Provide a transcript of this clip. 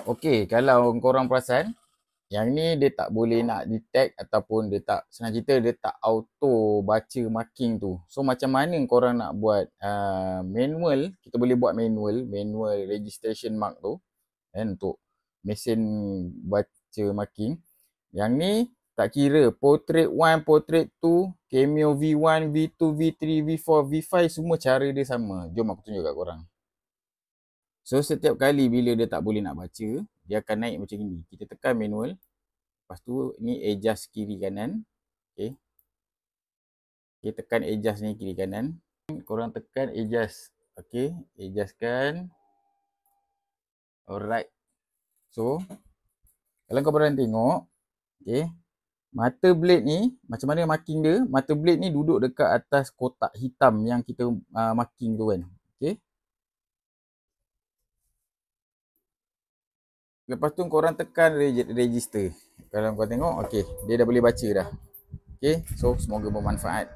Okey, kalau korang perasan, yang ni dia tak boleh nak detect ataupun dia tak, senang cerita dia tak auto baca marking tu. So macam mana korang nak buat manual, kita boleh buat manual registration mark tu kan, untuk mesin baca marking. Yang ni tak kira portrait 1, portrait 2, cameo V1, V2, V3, V4, V5 semua cara dia sama. Jom aku tunjuk kat korang. So setiap kali bila dia tak boleh nak baca, dia akan naik macam ni. Kita tekan manual. Lepas tu ni adjust kiri kanan. Okay. Kita tekan adjust ni kiri kanan. Korang tekan adjust. Okay. Adjustkan. Alright. So kalau korang tengok. Okay. Mata blade ni macam mana marking dia. Mata blade ni duduk dekat atas kotak hitam yang kita marking tu kan. Okay. Lepas tu korang tekan register. Kalau korang tengok, okay, dia dah boleh baca dah. Okay, so semoga bermanfaat.